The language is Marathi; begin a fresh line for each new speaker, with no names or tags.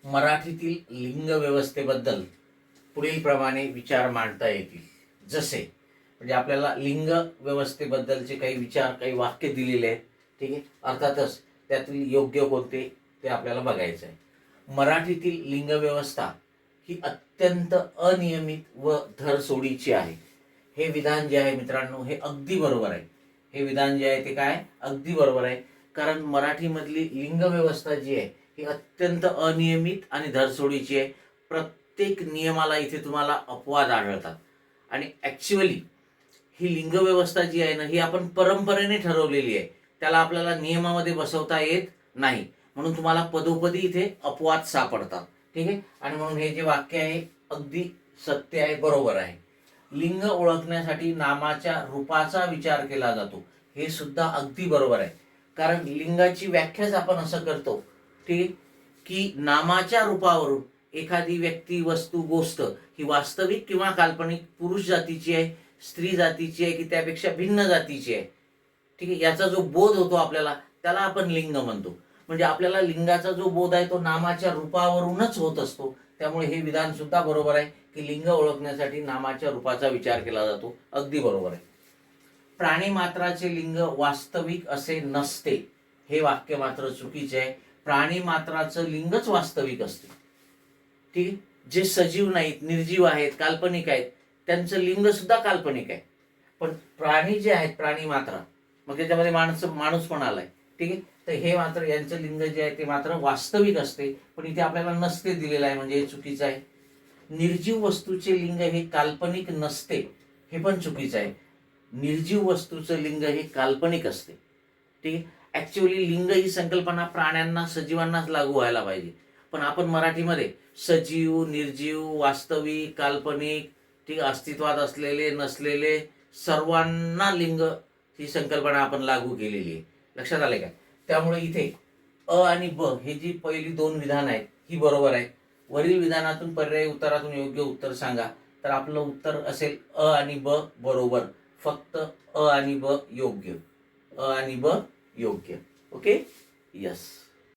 मराठीतील लिंग व्यवस्थेबद्दल पुढील प्रमाणे विचार मांडता येतील. जसे म्हणजे आपल्याला लिंग व्यवस्थेबद्दलचे काही विचार, काही वाक्य दिलेले आहेत. ठीक आहे, अर्थातच त्यातील योग्य कोणते ते आपल्याला बघायचं आहे. मराठीतील लिंग व्यवस्था ही अत्यंत अनियमित व धरसोडीची आहे. हे विधान जे आहे मित्रांनो, हे अगदी बरोबर आहे. हे विधान जे आहे ते काय अगदी बरोबर आहे. कारण मराठीमधली लिंग व्यवस्था जी आहे ही अत्यंत अनियमित आणि धरसोडीची आहे. प्रत्येक नियमाला इथे तुम्हाला अपवाद आढळतात. आणि ॲक्च्युअली ही लिंग व्यवस्था जी आहे ना, ही आपण परंपरेने ठरवलेली आहे. त्याला आपल्याला नियमामध्ये बसवता येत नाही. म्हणून तुम्हाला पदोपदी इथे अपवाद सापडतात. ठीक आहे, आणि म्हणून हे जे वाक्य आहे अगदी सत्य आहे, बरोबर आहे. लिंग ओळखण्यासाठी नामाच्या रूपाचा विचार केला जातो. हे सुद्धा अगदी बरोबर आहे. कारण लिंगाची व्याख्याच आपण असं करतो, ठीक, की नामाच्या रूपावरून एखादी व्यक्ती, वस्तू, गोष्ट ही वास्तविक किंवा काल्पनिक पुरुष जातीची आहे, स्त्री जातीची आहे, की त्यापेक्षा भिन्न जातीची आहे. ठीक आहे, याचा जो बोध होतो आपल्याला त्याला आपण लिंग म्हणतो. म्हणजे आपल्याला लिंगाचा जो बोध आहे तो नामाच्या रूपावरूनच होत असतो. त्यामुळे हे विधान सुद्धा बरोबर आहे की लिंग ओळखण्यासाठी नामाच्या रूपाचा विचार केला जातो. अगदी बरोबर आहे. प्राणी मात्राचे लिंग वास्तविक असे नसते, हे वाक्य मात्र चुकीचे आहे. प्राणी मात्राचं लिंगच वास्तविक असते. ठीक आहे, जे सजीव नाहीत, निर्जीव आहेत, काल्पनिक आहेत, त्यांचं लिंग सुद्धा काल्पनिक आहे. पण प्राणी जे आहेत, प्राणी मात्रा, मग त्याच्यामध्ये माणूस पण आलाय. ठीक आहे, तर हे मात्र यांचं लिंग जे आहे ते मात्र वास्तविक असते. पण इथे आपल्याला नसते दिलेलं आहे, म्हणजे हे चुकीचं आहे. निर्जीव वस्तूचे लिंग हे काल्पनिक नसते, हे पण चुकीचं आहे. निर्जीव वस्तूचं लिंग हे काल्पनिक असते. ठीक आहे, ॲक्च्युअली लिंग ही संकल्पना प्राण्यांना, सजीवांनाच लागू व्हायला पाहिजे. पण आपण मराठीमध्ये सजीव, निर्जीव, वास्तविक, काल्पनिक, ठीक, अस्तित्वात असलेले, नसलेले, सर्वांना लिंग ही संकल्पना आपण लागू केलेली आहे. लक्षात आले का? त्यामुळे इथे अ आणि ब हे जी पहिली दोन विधान आहेत ही बरोबर आहेत. वरील विधानातून पर्यायी उत्तरातून योग्य उत्तर सांगा. तर आपलं उत्तर असेल अ आणि ब बरोबर. फक्त अ आणि ब योग्य. अ आणि ब योग्य. Okay, yes.